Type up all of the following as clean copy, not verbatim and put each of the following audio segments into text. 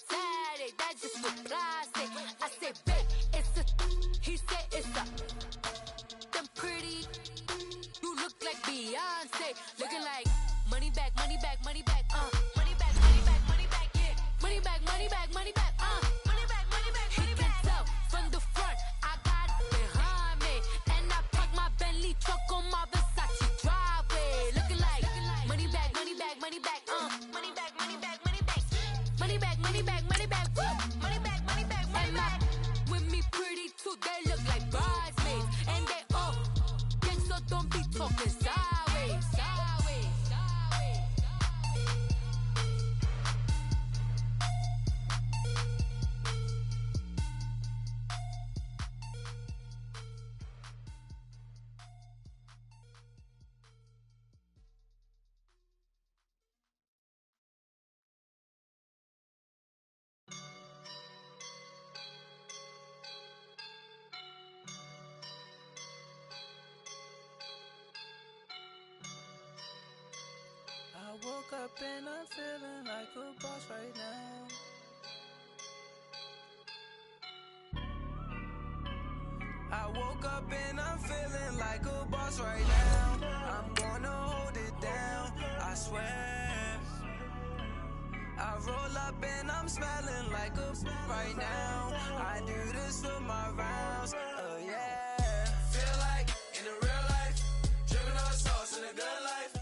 Saturday, that's just for classic. I say, babe, it's a. He said it's a. Them pretty. You look like Beyonce. Looking like money back, money back, money back, money back, money back, money back, yeah. Money back, money back, money back, money back, money back, money back. He can tell from the front, I got it behind me. And I park my Bentley truck on my Versace driveway. Looking like money back, money back, money back, money back, money back, money back. Money back, money back, money back, woo. Money back, money back, money back. With me pretty too, they look like bridesmaids. And they all gang, so don't be talking sideways, sideways, sideways. I woke up and I'm feeling like a boss right now. I woke up and I'm feeling like a boss right now. I'm gonna hold it down, I swear. I roll up and I'm smelling like a right now. I do this for my rounds, oh yeah. Feel like in the real life, dripping on sauce in a good life.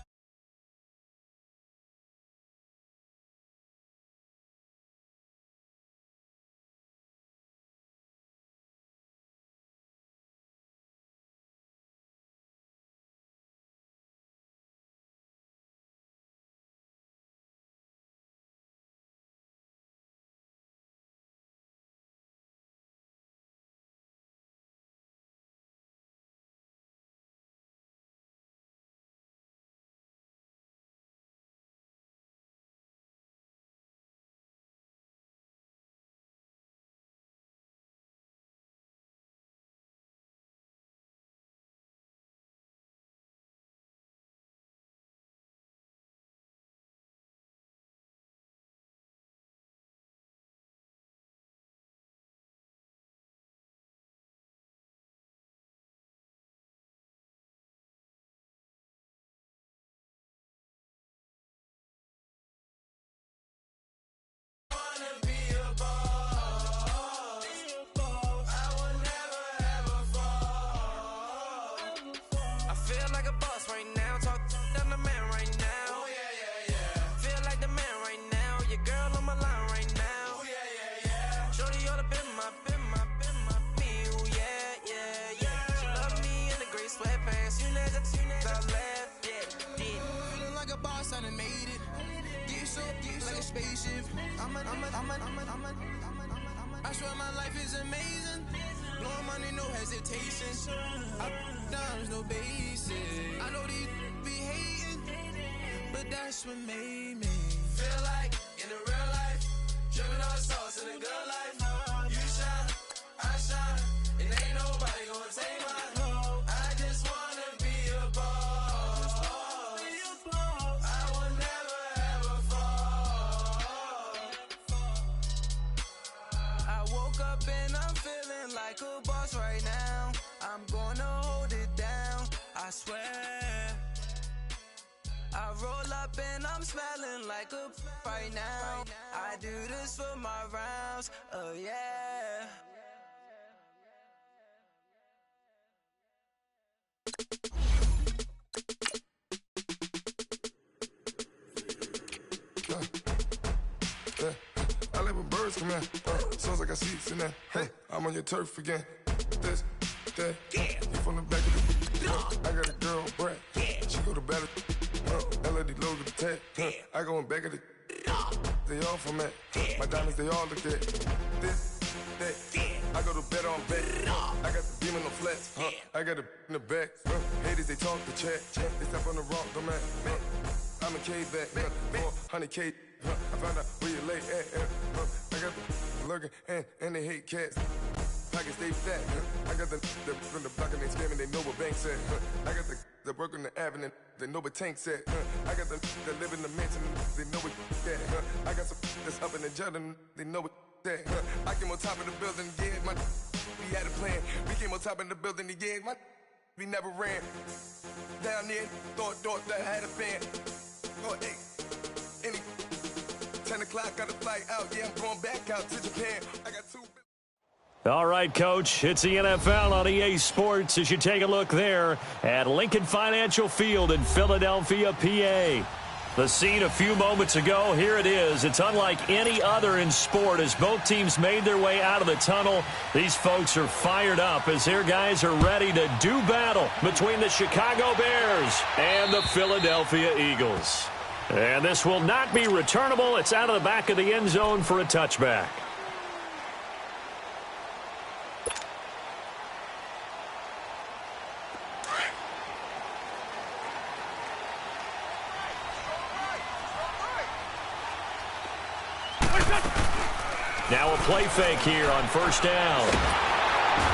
I swear my life is amazing. Blowing money, no hesitation. Up, downs, no basic. I know these be hating, but that's what made me feel like in the real life, dripping on sauce in a good life. You shine, I shine, and ain't nobody gonna take my home. I just wanna be a boss. I will never ever fall. I woke up and I'm feeling like a boss right now. I'm gonna hold it down, I swear. I roll up and I'm smelling like a right now. I do this for my rounds, oh yeah. I live with birds come in. Sounds like I seats in there. Hey, I'm on your turf again. This, that, you from the back of the I got a girl, Brad. She go to battle. LED logo the tag. I go in back of the. They all from that. My diamonds, they all look at this, that. I go to bed on bed. I got the beam in the flats. I got it in the back. Haters, they talk the chat. They step on the rock, the man. I'm a K-back. 400K. I found out where you lay at. I got the lurking and they hate cats. Pockets stay fat. I got the from the block and they scamming, they know what banks at. I got the work on the avenue, they know what tanks at. I got the that live in the mansion, they know what that. I got some that's Up in the judging, they know what that. I came on top of the building again. We had a plan. We came on top of the building again. We never ran. Down there, thought that I had a fan. Oh, hey, 10 o'clock, got a flight out. Yeah, I'm going back out to Japan. I got 2. All right, Coach, it's the NFL on EA Sports as you take a look there at Lincoln Financial Field in Philadelphia, PA. The scene a few moments ago, here it is. It's unlike any other in sport as both teams made their way out of the tunnel. These folks are fired up as their guys are ready to do battle between the Chicago Bears and the Philadelphia Eagles. And this will not be returnable. It's out of the back of the end zone for a touchback. Now a play fake here on first down.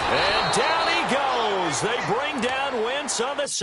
And down he goes. They bring down Wentz on the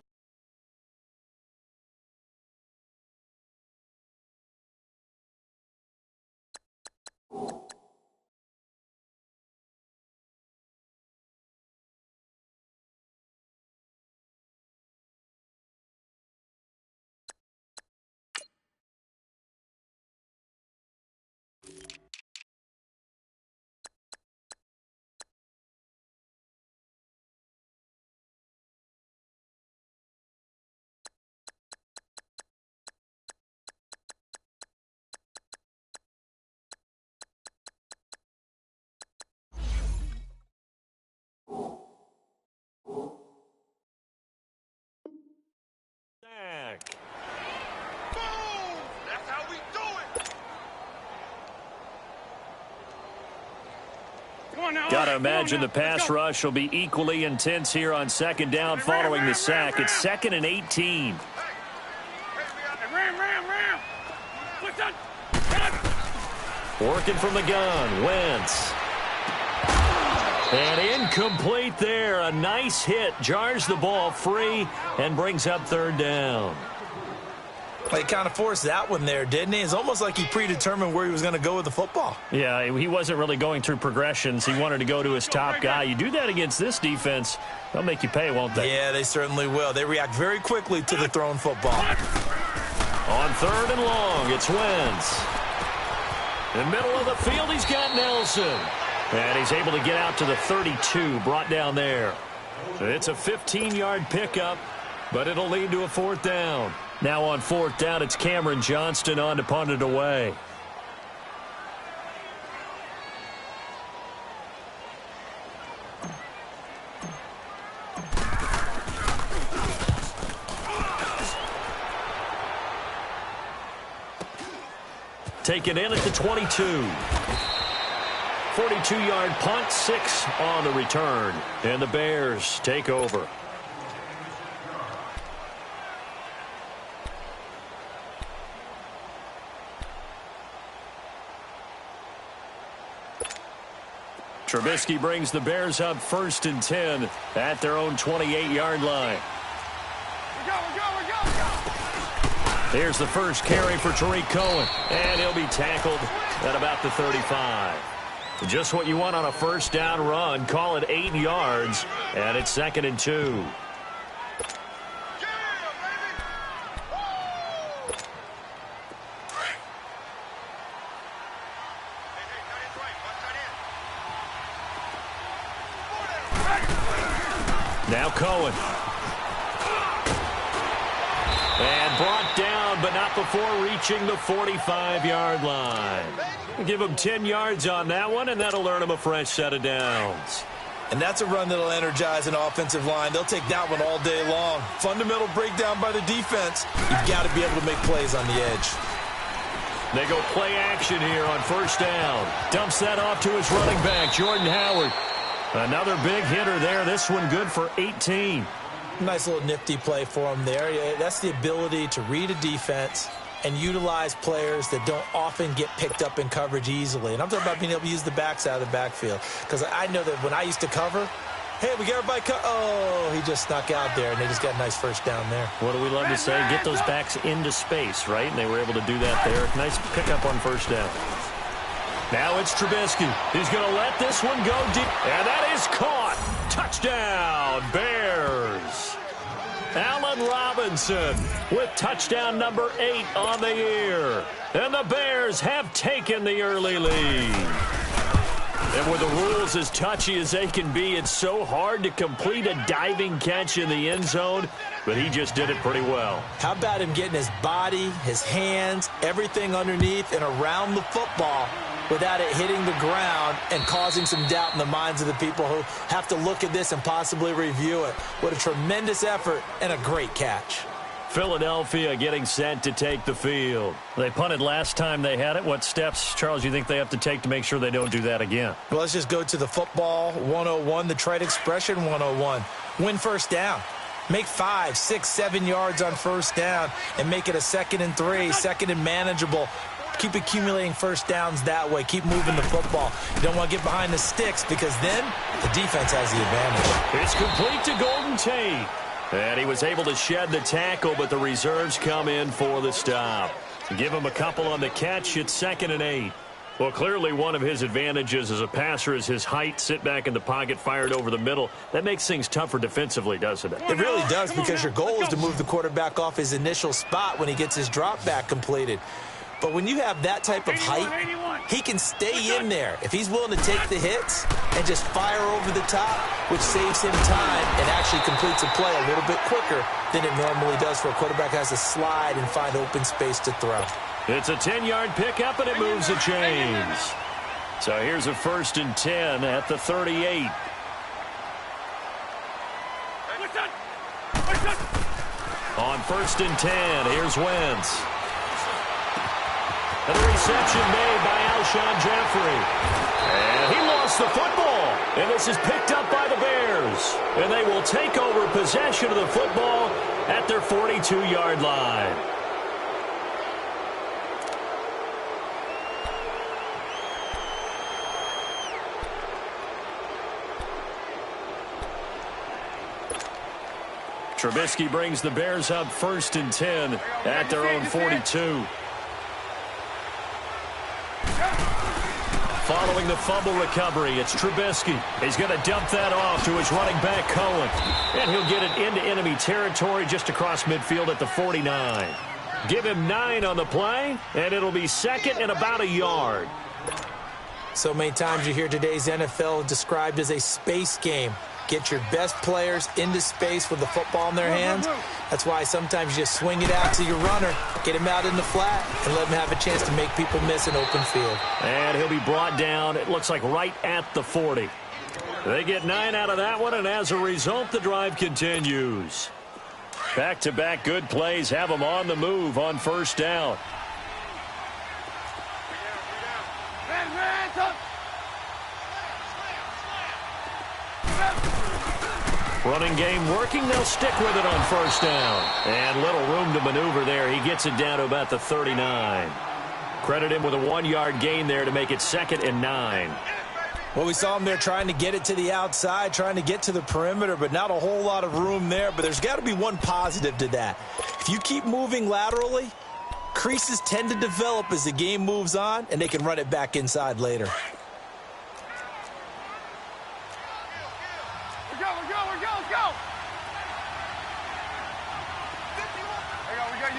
Got to imagine the pass rush will be equally intense here on second down following the sack. It's 2nd and 18. Working from the gun, Wentz. And incomplete there. A nice hit. Jars the ball free and brings up third down. He kind of forced that one there, didn't he? It's almost like he predetermined where he was going to go with the football. Yeah, he wasn't really going through progressions. He wanted to go to his top guy. You do that against this defense, they'll make you pay, won't they? Yeah, they certainly will. They react very quickly to the thrown football. On 3rd and long, it's Wentz. In the middle of the field, he's got Nelson. And he's able to get out to the 32, brought down there. It's a 15-yard pickup, but it'll lead to a 4th down. Now on 4th down, it's Cameron Johnston on to punt it away. Taken in at the 22. 42-yard punt, 6 on the return. And the Bears take over. Trubisky brings the Bears up 1st and 10 at their own 28-yard line. Here's the first carry for Tariq Cohen, and he'll be tackled at about the 35. Just what you want on a first down run. Call it 8 yards, and it's 2nd and 2. Now Cohen. And brought down, but not before reaching the 45-yard line. Give him 10 yards on that one, and that'll earn him a fresh set of downs. And that's a run that'll energize an offensive line. They'll take that one all day long. Fundamental breakdown by the defense. You've got to be able to make plays on the edge. They go play action here on first down. Dumps that off to his running back, Jordan Howard. Another big hitter there. This one good for 18. Nice little nifty play for him there. That's the ability to read a defense and utilize players that don't often get picked up in coverage easily. And I'm talking about being able to use the backs out of the backfield. Because I know that when I used to cover, hey, we got everybody oh, he just snuck out there, and they just got a nice first down there. What do we love to say? Get those backs into space, right? And they were able to do that there. Nice pickup on first down. Now it's Trubisky. He's going to let this one go deep. And that is caught. Touchdown, Bears. Allen Robinson with touchdown number 8 on the year. And the Bears have taken the early lead. And with the rules as touchy as they can be, it's so hard to complete a diving catch in the end zone, but he just did it pretty well. How about him getting his body, his hands, everything underneath and around the football without it hitting the ground and causing some doubt in the minds of the people who have to look at this and possibly review it. What a tremendous effort and a great catch. Philadelphia getting set to take the field. They punted last time they had it. What steps, Charles, you think they have to take to make sure they don't do that again? Well, let's just go to the football 101, the trade expression 101. Win first down. Make 5, 6, 7 yards on first down and make it a 2nd and 3, 2nd and manageable. Keep accumulating first downs that way. Keep moving the football. You don't want to get behind the sticks because then the defense has the advantage. It's complete to Golden Tate. And he was able to shed the tackle, but the reserves come in for the stop. Give him a couple on the catch. It's 2nd and 8. Well, clearly one of his advantages as a passer is his height. Sit back in the pocket, fired over the middle. That makes things tougher defensively, doesn't it? It really does, because your goal is to move the quarterback off his initial spot when he gets his drop back completed. But when you have that type of height, he can stay in there if he's willing to take the hits and just fire over the top, which saves him time and actually completes a play a little bit quicker than it normally does for a quarterback who has to slide and find open space to throw. It's a 10-yard pickup, and it moves the chains. So here's a 1st and 10 at the 38. On 1st and 10, here's Wentz. And the reception made by Alshon Jeffrey. And he lost the football. And this is picked up by the Bears. And they will take over possession of the football at their 42-yard line. Trubisky brings the Bears up 1st and 10 at their own 42. Following the fumble recovery, it's Trubisky. He's going to dump that off to his running back, Cohen. And he'll get it into enemy territory just across midfield at the 49. Give him 9 on the play, and it'll be 2nd and about a yard. So many times you hear today's NFL described as a space game. Get your best players into space with the football in their hands. That's why sometimes you just swing it out to your runner, get him out in the flat, and let him have a chance to make people miss an open field. And he'll be brought down, it looks like right at the 40. They get 9 out of that one, and as a result, the drive continues. Back-to-back good plays have them on the move on 1st down. Running game working. They'll stick with it on 1st down. And little room to maneuver there. He gets it down to about the 39. Credit him with a 1-yard gain there to make it 2nd and 9. Well, we saw him there trying to get it to the outside, trying to get to the perimeter, but not a whole lot of room there. But there's got to be one positive to that. If you keep moving laterally, creases tend to develop as the game moves on, and they can run it back inside later.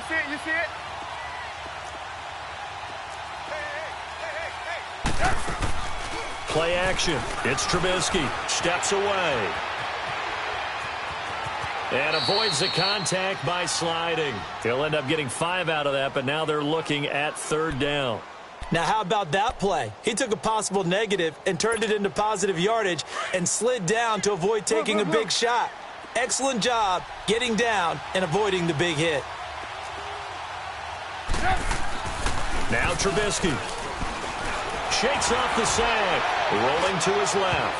You see it? Play action. It's Trubisky. Steps away. And avoids the contact by sliding. He'll end up getting 5 out of that, but now they're looking at 3rd down. Now, how about that play? He took a possible negative and turned it into positive yardage and slid down to avoid taking a big shot. Excellent job getting down and avoiding the big hit. Now Trubisky shakes off the sack, rolling to his left.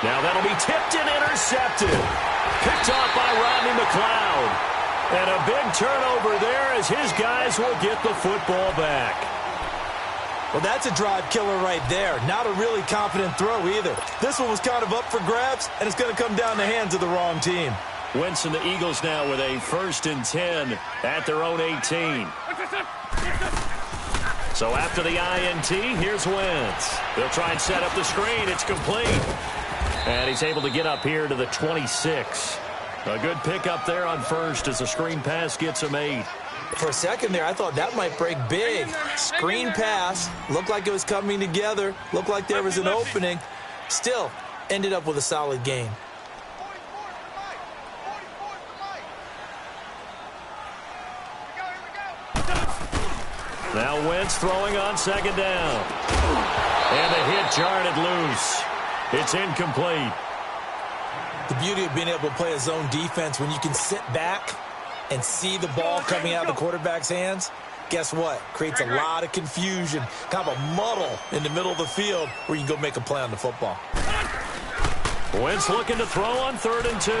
Now that'll be tipped and intercepted. Picked off by Rodney McLeod. And a big turnover there as his guys will get the football back. Well, that's a drive killer right there. Not a really confident throw either. This one was kind of up for grabs, and it's going to come down the hands of the wrong team. Wentz and the Eagles now with a 1st and 10 at their own 18. So after the INT, here's Wentz. They'll try and set up the screen. It's complete. And he's able to get up here to the 26. A good pickup there on first as the screen pass gets him 8. For a second there, I thought that might break big. Screen pass. Looked like it was coming together. Looked like there was an opening. Still, ended up with a solid gain. Now Wentz throwing on second down. And the hit jarred it loose. It's incomplete. The beauty of being able to play a zone defense when you can sit back and see the ball coming out of the quarterback's hands, guess what? Creates a lot of confusion, kind of a muddle in the middle of the field where you can go make a play on the football. Wentz looking to throw on 3rd and 2.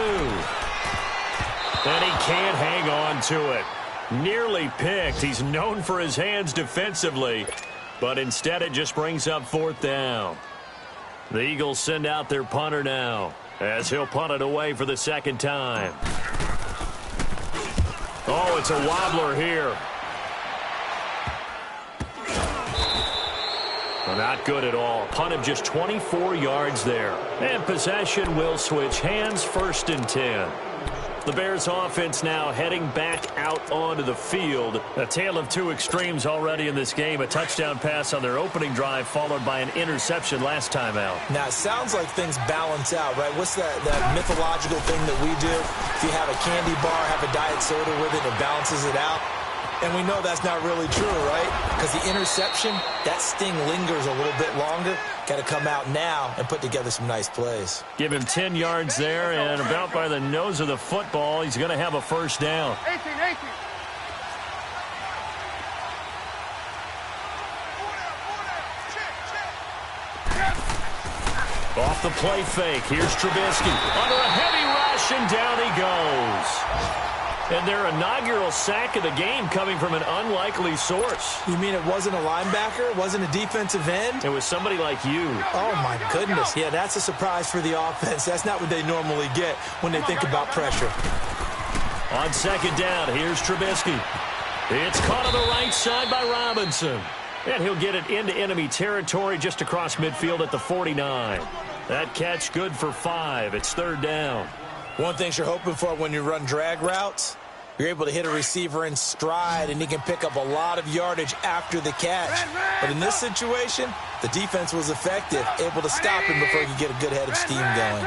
And he can't hang on to it. Nearly picked. He's known for his hands defensively, but instead it just brings up 4th down. The Eagles send out their punter now as he'll punt it away for the second time. Oh, it's a wobbler here. Well, not good at all. Punt of just 24 yards there. And possession will switch hands, 1st and 10. The Bears offense now heading back out onto the field. A tale of two extremes already in this game. A touchdown pass on their opening drive followed by an interception last time out. Now, it sounds like things balance out, right? What's that mythological thing that we do? If you have a candy bar, have a diet soda with it, it balances it out. And we know that's not really true, right? Because the interception, that sting lingers a little bit longer. Got to come out now and put together some nice plays. Give him 10 yards there, and about by the nose of the football, he's going to have a 1st down. 18. Off the play fake, here's Trubisky. Under a heavy rush, and down he goes. And their inaugural sack of the game coming from an unlikely source. You mean it wasn't a linebacker? It wasn't a defensive end? It was somebody like you. Oh, my goodness. Yeah, that's a surprise for the offense. That's not what they normally get when they think about pressure. On second down, here's Trubisky. It's caught on the right side by Robinson. And he'll get it into enemy territory just across midfield at the 49. That catch good for 5. It's 3rd down. One thing you're hoping for when you run drag routes, you're able to hit a receiver in stride, and he can pick up a lot of yardage after the catch. But in this situation, the defense was effective, able to stop him before he could get a good head of steam going.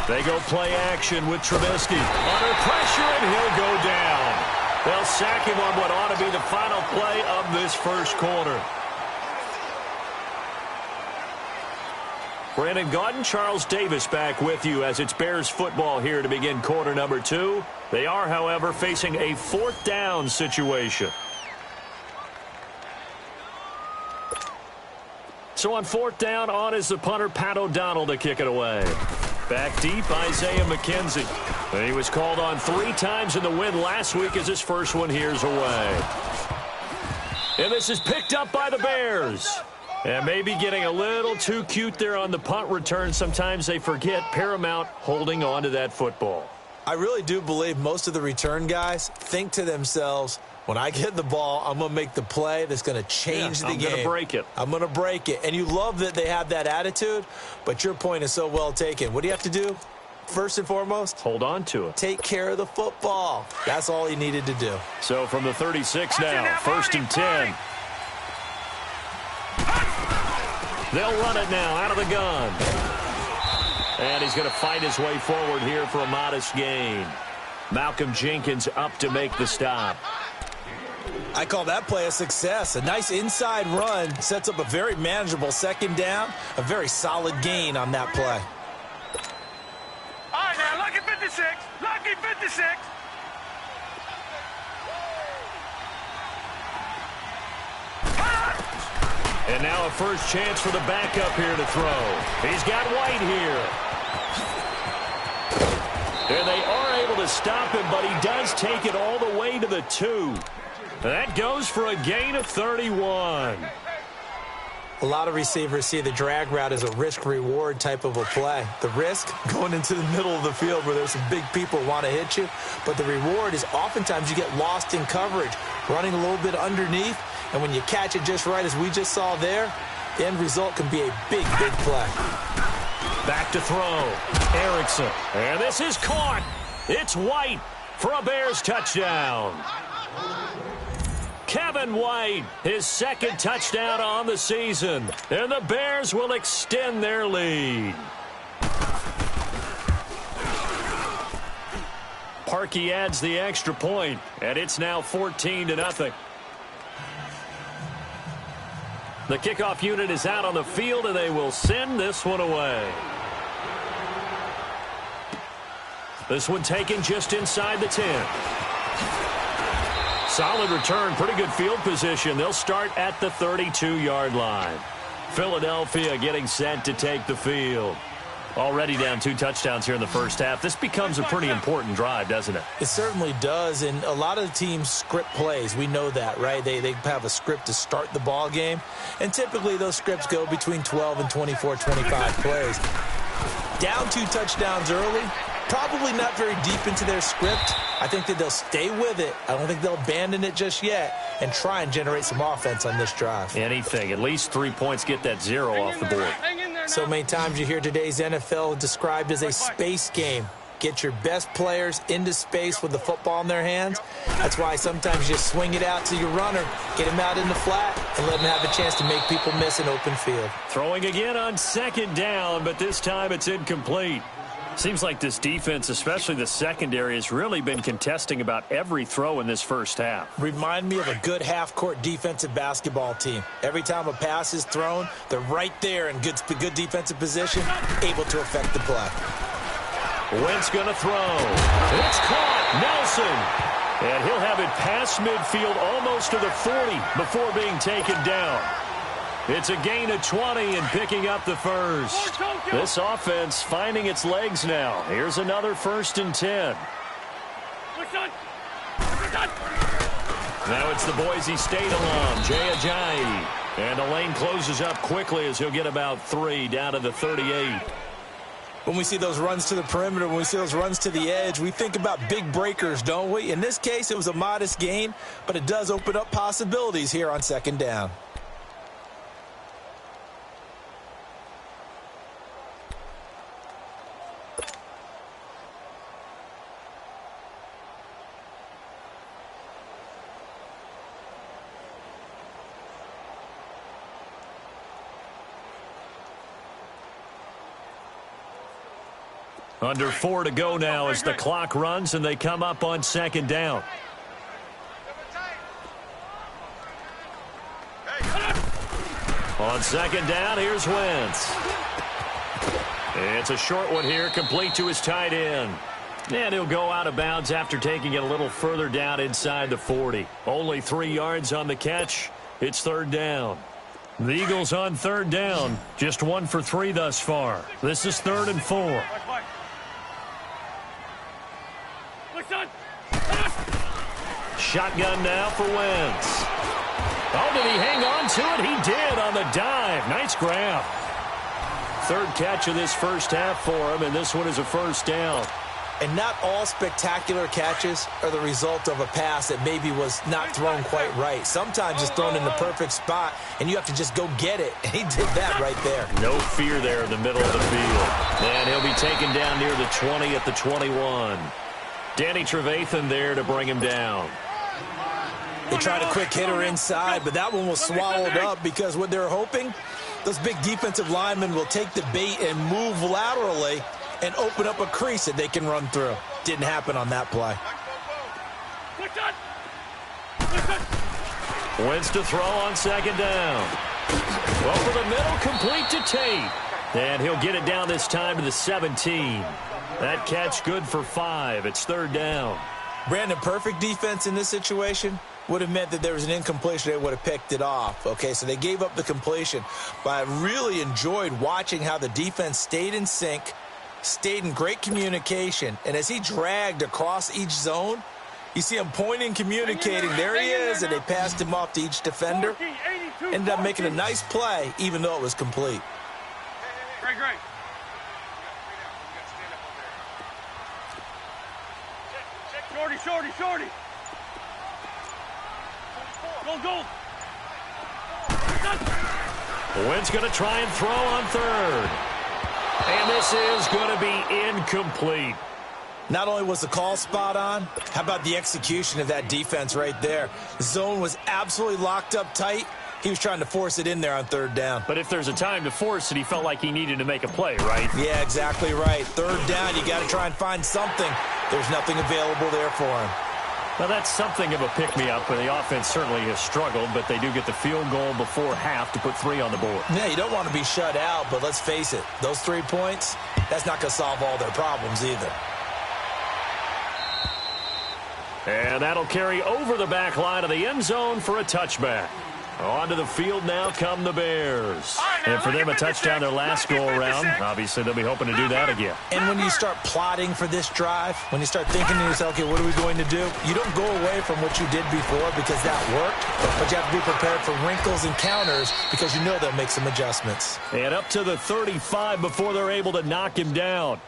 They go play action with Trubisky. Under pressure, and he'll go down. They'll sack him on what ought to be the final play of this first quarter. Brandon Gaudin, Charles Davis back with you as it's Bears football here to begin quarter number 2. They are, however, facing a 4th down situation. So on 4th down, on is the punter, Pat O'Donnell, to kick it away. Back deep, Isaiah McKenzie. And he was called on 3 times in the win last week as his first one here's away. And this is picked up by the Bears. And maybe getting a little too cute there on the punt return. Sometimes they forget Paramount holding on to that football. I really do believe most of the return guys think to themselves, when I get the ball, I'm going to make the play that's going to change the game. I'm going to break it. I'm going to break it. And you love that they have that attitude, but your point is so well taken. What do you have to do? First and foremost, hold on to it. Take care of the football. That's all he needed to do. So from the 36 now, 1st and 10. They'll run it now out of the gun. And he's going to fight his way forward here for a modest gain. Malcolm Jenkins up to make the stop. I call that play a success. A nice inside run sets up a very manageable 2nd down. A very solid gain on that play. All right, now, lucky 56. Lucky 56. And now a first chance for the backup here to throw. He's got White here. And they are able to stop him, but he does take it all the way to the 2. That goes for a gain of 31. A lot of receivers see the drag route as a risk-reward type of a play. The risk, going into the middle of the field where there's some big people who want to hit you. But the reward is oftentimes you get lost in coverage, running a little bit underneath. And when you catch it just right, as we just saw there, the end result can be a big, big play. Back to throw. Erickson. And this is caught. It's White for a Bears touchdown. Kevin White, his second touchdown on the season. And the Bears will extend their lead. Parkey adds the extra point, and it's now 14-0. The kickoff unit is out on the field, and they will send this one away. This one taken just inside the 10. Solid return, pretty good field position. They'll start at the 32-yard line. Philadelphia getting set to take the field. Already down 2 touchdowns here in the first half. This becomes a pretty important drive, doesn't it? It certainly does, and a lot of the teams script plays. We know that, right? They have a script to start the ball game, and typically those scripts go between 12 and 24, 25 plays. Down 2 touchdowns early, probably not very deep into their script. I think that they'll stay with it. I don't think they'll abandon it just yet and try and generate some offense on this drive. Anything. At least 3 points, get that 0 off the board. So many times you hear today's NFL described as a space game. Get your best players into space with the football in their hands. That's why sometimes you swing it out to your runner, get him out in the flat, and let him have a chance to make people miss an open field. Throwing again on second down, but this time it's incomplete. Seems like this defense, especially the secondary, has really been contesting about every throw in this first half. Remind me of a good half-court defensive basketball team. Every time a pass is thrown, they're right there in good defensive position, able to affect the play. Wentz going to throw. It's caught. Nelson. And he'll have it past midfield almost to the 40 before being taken down. It's a gain of 20 and picking up the first. This offense finding its legs now. Here's another 1st and 10. Now it's the Boise State alum, Jay Ajayi. And the lane closes up quickly as he'll get about 3 down to the 38. When we see those runs to the perimeter, when we see those runs to the edge, we think about big breakers, don't we? In this case, it was a modest gain, but it does open up possibilities here on second down. Under 4 to go now as the clock runs and they come up on second down. On second down, here's Wentz. It's a short one here, complete to his tight end. And he'll go out of bounds after taking it a little further down inside the 40. Only 3 yards on the catch. It's third down. The Eagles on third down, just 1 for 3 thus far. This is 3rd and 4. Shotgun now for Wentz. Oh, did he hang on to it? He did on the dive. Nice grab. 3rd catch of this first half for him, and this one is a first down. And not all spectacular catches are the result of a pass that maybe was not thrown quite right. Sometimes it's thrown in the perfect spot, and you have to just go get it. And he did that right there. No fear there in the middle of the field. And he'll be taken down near the 20 at the 21. Danny Trevathan there to bring him down. They tried a quick hitter inside, but that one was swallowed up because what they're hoping, those big defensive linemen will take the bait and move laterally and open up a crease that they can run through. Didn't happen on that play. Wentz to throw on second down. Over the middle, complete to Tate. And he'll get it down this time to the 17. That catch good for 5. It's third down. Brandon, perfect defense in this situation would have meant that there was an incompletion. They would have picked it off. Okay, so they gave up the completion. But I really enjoyed watching how the defense stayed in sync, stayed in great communication, and as he dragged across each zone, you see him pointing, communicating. There he is, and they passed him off to each defender. ended up making a nice play, even though it was complete. Great. Shorty. Go. The Wind's going to try and throw on third. And this is going to be incomplete. Not only was the call spot on, how about the execution of that defense right there? The zone was absolutely locked up tight. He was trying to force it in there on third down. But if there's a time to force it, he felt like he needed to make a play, right? Yeah, exactly right. Third down, you got to try and find something. There's nothing available there for him. Well, that's something of a pick-me-up, and the offense certainly has struggled, but they do get the field goal before half to put 3 on the board. Yeah, you don't want to be shut out, but let's face it, those 3 points, that's not going to solve all their problems either. And that'll carry over the back line of the end zone for a touchback. Onto the field now come the Bears. And for them, a touchdown their last go-around. Obviously, they'll be hoping to do that again. And when you start plotting for this drive, when you start thinking to yourself, okay, what are we going to do? You don't go away from what you did before because that worked, but you have to be prepared for wrinkles and counters because you know they'll make some adjustments. And up to the 35 before they're able to knock him down.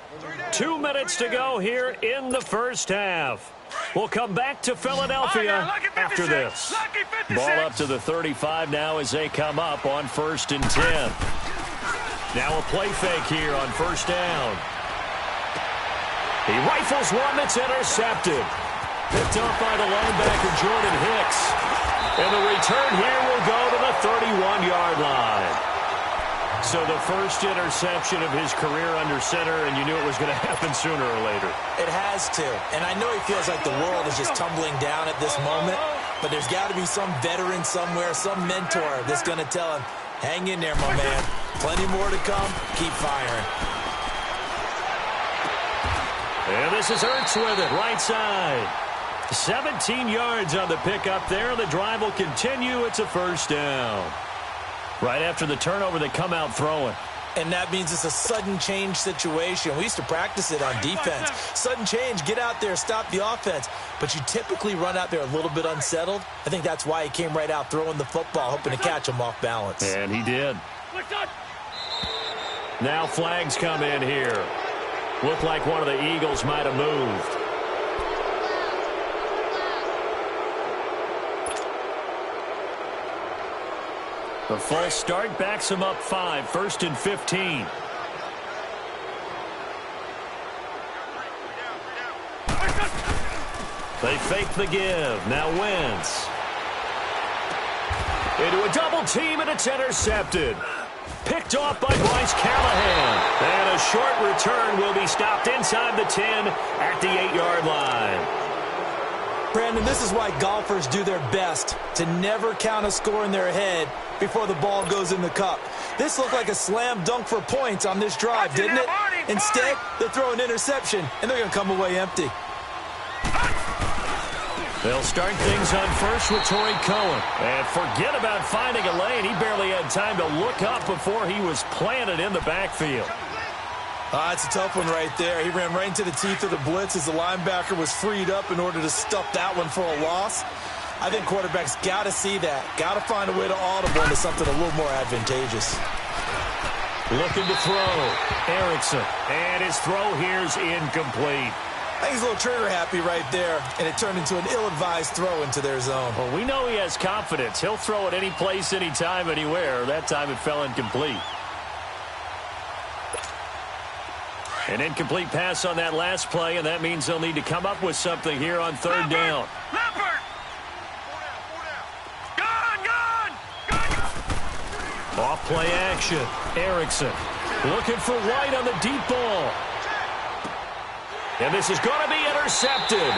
2 minutes to go here in the first half. We'll come back to Philadelphia after this. Ball up to the 35 now as they come up on 1st and 10. Now a play fake here on 1st down. He rifles one that's intercepted. Picked up by the linebacker Jordan Hicks. And the return here will go to the 31-yard line. So the first interception of his career under center, and you knew it was going to happen sooner or later. It has to. And I know he feels like the world is just tumbling down at this moment, but there's got to be some veteran somewhere, some mentor that's going to tell him, hang in there, my man. Plenty more to come. Keep firing. And this is Ertz with it, right side. 17 yards on the pickup there. The drive will continue. It's a 1st down. Right after the turnover, they come out throwing. And that means it's a sudden change situation. We used to practice it on defense. Sudden change, get out there, stop the offense. But you typically run out there a little bit unsettled. I think that's why he came right out throwing the football, hoping to catch him off balance. And he did. Now flags come in here. Looked like one of the Eagles might have moved. The false start backs him up 5, 1st and 15. They fake the give. Now Wentz. Into a double team, and it's intercepted. Picked off by Bryce Callahan. And a short return will be stopped inside the 10 at the 8-yard line. Brandon, this is why golfers do their best to never count a score in their head before the ball goes in the cup. This looked like a slam dunk for points on this drive, didn't it? Instead, they throw an interception, and they're going to come away empty. They'll start things on first with Torrey Cohen. And forget about finding a lane. He barely had time to look up before he was planted in the backfield. It's a tough one right there. He ran right into the teeth of the blitz as the linebacker was freed up in order to stuff that one for a loss. I think quarterbacks got to see that. Got to find a way to audible into something a little more advantageous. Looking to throw. Erickson. And his throw here's incomplete. I think he's a little trigger happy right there, and it turned into an ill-advised throw into their zone. Well, we know he has confidence. He'll throw it any place, anytime, anywhere. That time it fell incomplete. An incomplete pass on that last play, and that means they'll need to come up with something here on 3rd down. Off play action. Erickson looking for White on the deep ball. And this is going to be intercepted.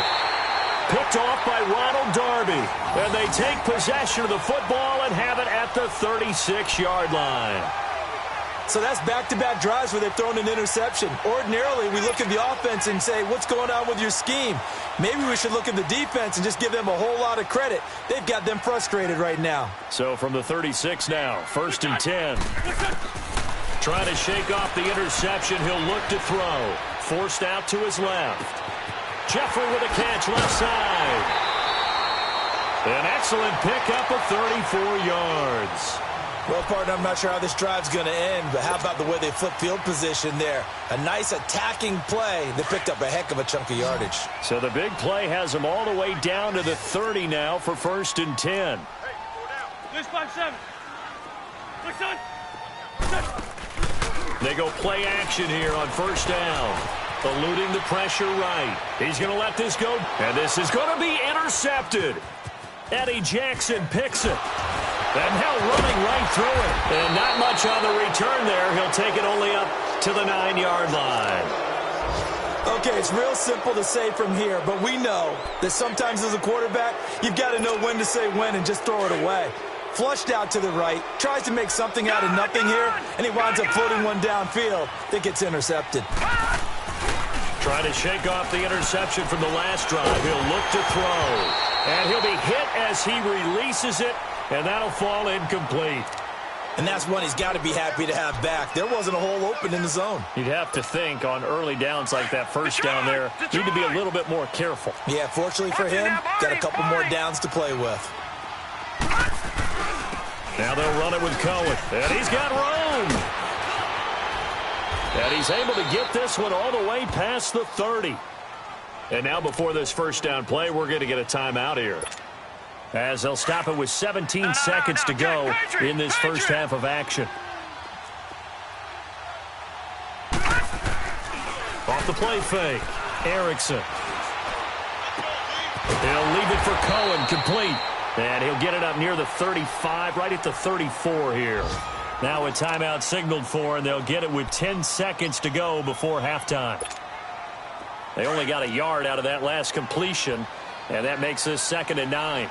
Picked off by Ronald Darby. And they take possession of the football and have it at the 36-yard line. So that's back-to-back drives where they've thrown an interception. Ordinarily, we look at the offense and say, what's going on with your scheme? Maybe we should look at the defense and just give them a whole lot of credit. They've got them frustrated right now. So from the 36 now, 1st and 10. Trying to shake off the interception. He'll look to throw. Forced out to his left. Jeffrey with a catch left side. An excellent pickup of 34 yards. Well, partner, I'm not sure how this drive's going to end, but how about the way they flip field position there? A nice attacking play that picked up a heck of a chunk of yardage. So the big play has them all the way down to the 30 now for 1st and 10. Hey, 4 down. This 5-7. Look, son. They go play action here on 1st down. Eluding the pressure right. He's going to let this go. And this is going to be intercepted. Eddie Jackson picks it. And now running right through it. And not much on the return there. He'll take it only up to the 9-yard line. Okay, it's real simple to say from here, but we know that sometimes as a quarterback, you've got to know when to say when and just throw it away. Flushed out to the right, tries to make something out of nothing here, and he winds up floating one downfield that gets intercepted. Trying to shake off the interception from the last drive. He'll look to throw. And he'll be hit as he releases it, and that'll fall incomplete. And that's one he's got to be happy to have back. There wasn't a hole open in the zone. You'd have to think on early downs like that 1st down there, need to be a little bit more careful. Yeah, fortunately for him, got a couple more downs to play with. Now they'll run it with Cohen. And he's got room. And he's able to get this one all the way past the 30. And now before this 1st down play, we're going to get a timeout here, as they'll stop it with 17 seconds to go in this first half of action. Off the play fake, Erickson. He'll leave it for Cohen, complete. And he'll get it up near the 35, right at the 34 here. Now a timeout signaled for, and they'll get it with 10 seconds to go before halftime. They only got a yard out of that last completion, and that makes this 2nd and 9.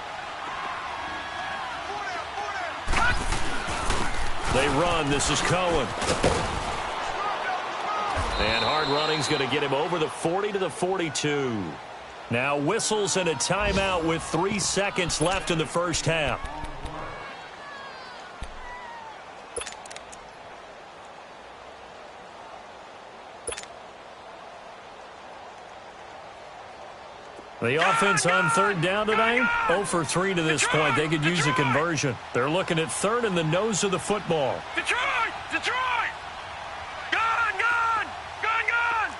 They run. This is Cohen. And hard running's going to get him over the 40 to the 42. Now whistles and a timeout with 3 seconds left in the first half. The offense on 3rd down tonight, 0 for 3 to this point. They could use a conversion. They're looking at 3rd and the nose of the football. Detroit! Detroit! Gone! Gone! Gone! Gone!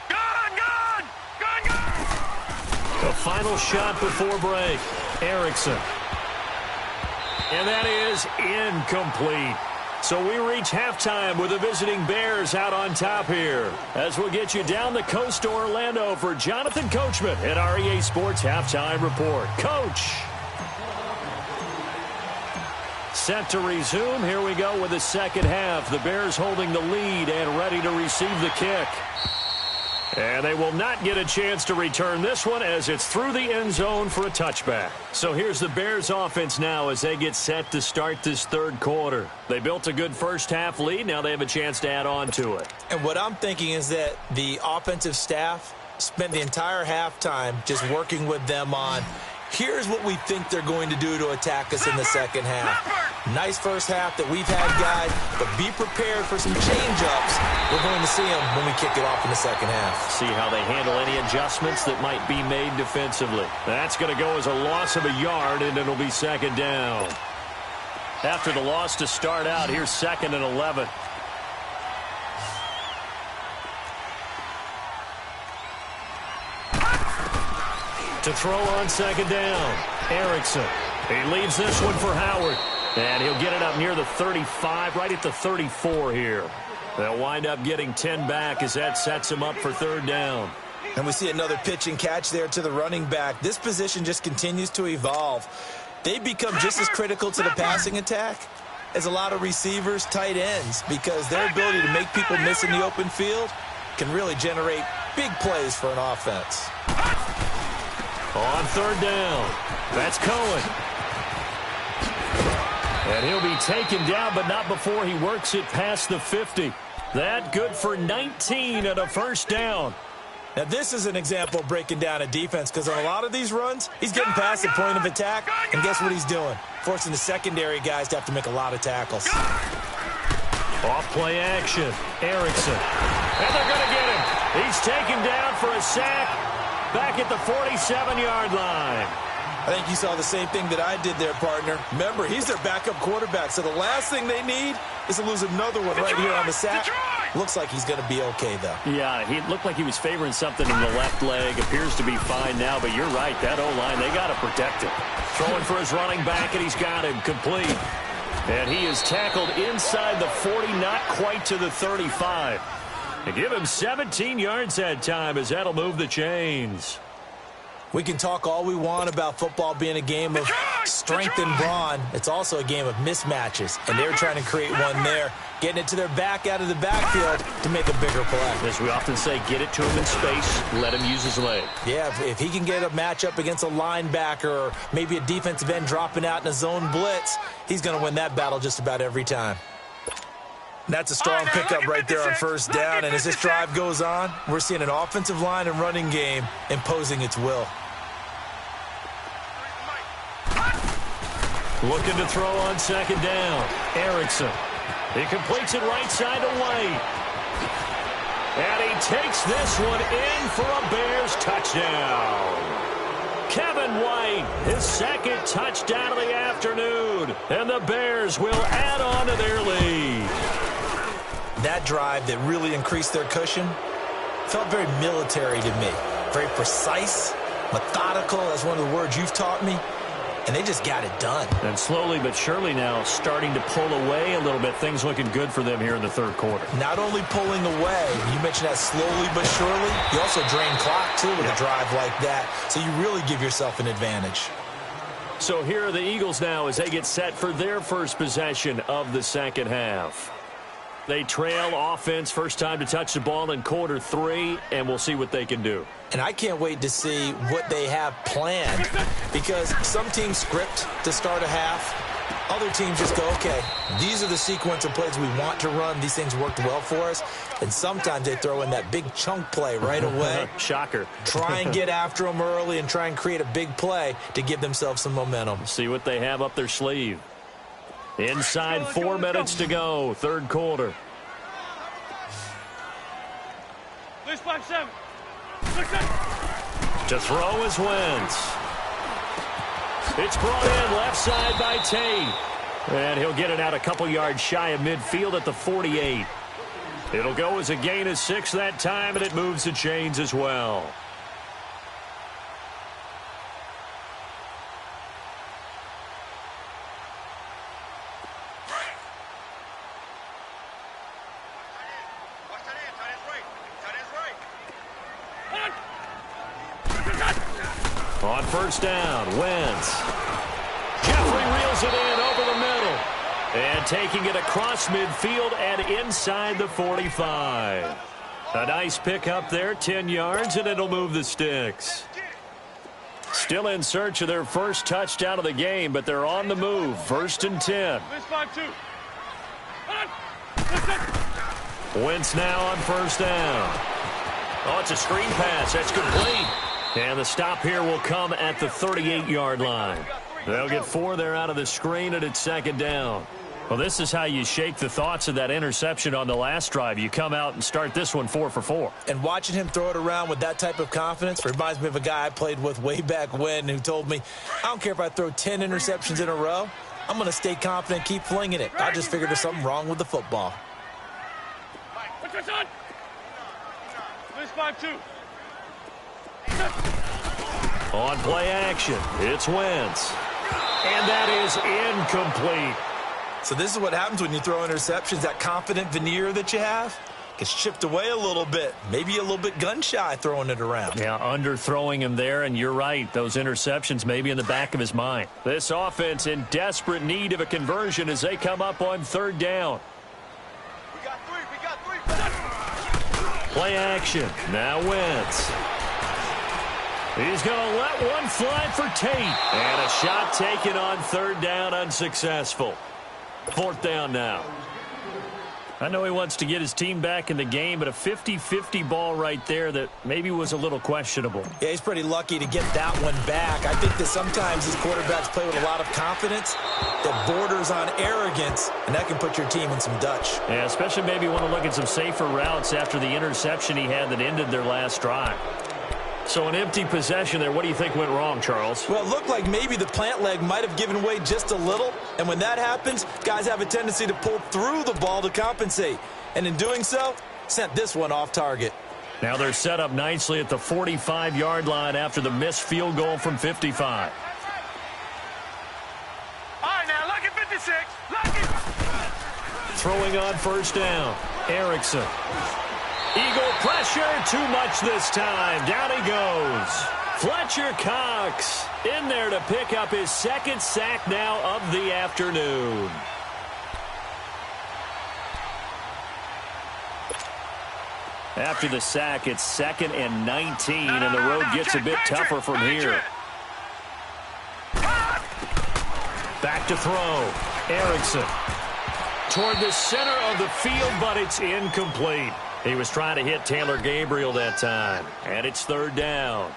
Gone! Gone! Gone! Gone! The final shot before break. Erickson. And that is incomplete. So we reach halftime with the visiting Bears out on top here, as we'll get you down the coast to Orlando for Jonathan Coachman at our EA Sports Halftime Report. Coach. Set to resume. Here we go with the second half. The Bears holding the lead and ready to receive the kick. And they will not get a chance to return this one, as it's through the end zone for a touchback. So here's the Bears offense now as they get set to start this 3rd quarter. They built a good first half lead. Now they have a chance to add on to it. And what I'm thinking is that the offensive staff spent the entire halftime just working with them on, here's what we think they're going to do to attack us in the second half. Nice first half that we've had, guys, but be prepared for some change-ups. We're going to see them when we kick it off in the second half. See how they handle any adjustments that might be made defensively. That's going to go as a loss of a yard, and it'll be 2nd down. After the loss to start out, here's 2nd and 11. To throw on 2nd down, Erickson. He leaves this one for Howard. And he'll get it up near the 35, right at the 34 here. They'll wind up getting 10 back as that sets him up for 3rd down. And we see another pitch and catch there to the running back. This position just continues to evolve. They become just as critical to the passing attack as a lot of receivers, tight ends, because their ability to make people miss in the open field can really generate big plays for an offense. On 3rd down, that's Cohen. And he'll be taken down, but not before he works it past the 50. That good for 19 and a 1st down. Now, this is an example of breaking down a defense, because on a lot of these runs, he's getting past the point of attack, and guess what he's doing? Forcing the secondary guys to have to make a lot of tackles. Off play action, Erickson. And they're going to get him. He's taken down for a sack back at the 47-yard line. I think you saw the same thing that I did there, partner. Remember, he's their backup quarterback, so the last thing they need is to lose another one right here on the sack. Looks like he's going to be okay, though. Yeah, he looked like he was favoring something in the left leg. Appears to be fine now, but you're right. That O-line, they got to protect him. Throwing for his running back, and he's got him complete. And he is tackled inside the 40, not quite to the 35. They give him 17 yards that time, as that'll move the chains. We can talk all we want about football being a game of strength and brawn. It's also a game of mismatches, and they're trying to create one there, getting it to their back out of the backfield to make a bigger play. As we often say, get it to him in space, let him use his leg. Yeah, if he can get a matchup against a linebacker or maybe a defensive end dropping out in a zone blitz, he's going to win that battle just about every time. That's a strong pickup right there on first down, and as this drive goes on, we're seeing an offensive line and running game imposing its will. Looking to throw on second down. Erickson. He completes it right side to White. And he takes this one in for a Bears touchdown. Kevin White, his second touchdown of the afternoon. And the Bears will add on to their lead. That drive that really increased their cushion felt very military to me. Very precise, methodical. That's one of the words you've taught me. And they just got it done. And slowly but surely now starting to pull away a little bit. Things looking good for them here in the third quarter. Not only pulling away, you mentioned that slowly but surely, you also drain clock, too, with a drive like that. So you really give yourself an advantage. So here are the Eagles now as they get set for their first possession of the second half. They trail offense, first time to touch the ball in quarter three, and we'll see what they can do. And I can't wait to see what they have planned, because some teams script to start a half. Other teams just go, okay, these are the sequence of plays we want to run. These things worked well for us. And sometimes they throw in that big chunk play right away. Shocker. Try and get after them early and try and create a big play to give themselves some momentum. See what they have up their sleeve. Inside 4 minutes to go, third quarter. Please 5-7. To throw is Wentz. It's brought in left side by Tate. And he'll get it out a couple yards shy of midfield at the 48. It'll go as a gain of 6 that time, and it moves the chains as well. On first down, Wentz. Jeffrey reels it in over the middle. And taking it across midfield and inside the 45. A nice pick up there, 10 yards, and it'll move the sticks. Still in search of their first touchdown of the game, but they're on the move. First and 10. Wentz now on first down. Oh, it's a screen pass. That's complete. And the stop here will come at the 38-yard line. They'll get 4 there out of the screen, and it's second down. Well, this is how you shake the thoughts of that interception on the last drive. You come out and start this one 4 for 4. And watching him throw it around with that type of confidence reminds me of a guy I played with way back when who told me, I don't care if I throw 10 interceptions in a row. I'm going to stay confident, keep flinging it. I just figured there's something wrong with the football. What's your son? Please 5-2. On play action, it's Wentz. And that is incomplete. So this is what happens when you throw interceptions. That confident veneer that you have gets chipped away a little bit. Maybe a little bit gun-shy throwing it around. Yeah, underthrowing him there, and you're right. Those interceptions may be in the back of his mind. This offense in desperate need of a conversion as they come up on third down. We got three. Play action. Now Wentz. He's going to let one fly for Tate. And a shot taken on third down, unsuccessful. Fourth down now. I know he wants to get his team back in the game, but a 50-50 ball right there that maybe was a little questionable. Yeah, he's pretty lucky to get that one back. I think that sometimes these quarterbacks play with a lot of confidence that borders on arrogance, and that can put your team in some Dutch. Yeah, especially maybe want to look at some safer routes after the interception he had that ended their last drive. So an empty possession there. What do you think went wrong, Charles? Well, it looked like maybe the plant leg might have given way just a little. And when that happens, guys have a tendency to pull through the ball to compensate. And in doing so, sent this one off target. Now they're set up nicely at the 45-yard line after the missed field goal from 55. All right, now, lucky 56. Lucky. Throwing on first down. Erickson. Eagle pressure, too much this time. Down he goes. Fletcher Cox in there to pick up his second sack now of the afternoon. After the sack, it's 2nd and 19, and the road gets a bit tougher from here. Back to throw. Erickson toward the center of the field, but it's incomplete. He was trying to hit Taylor Gabriel that time, and it's 3rd down.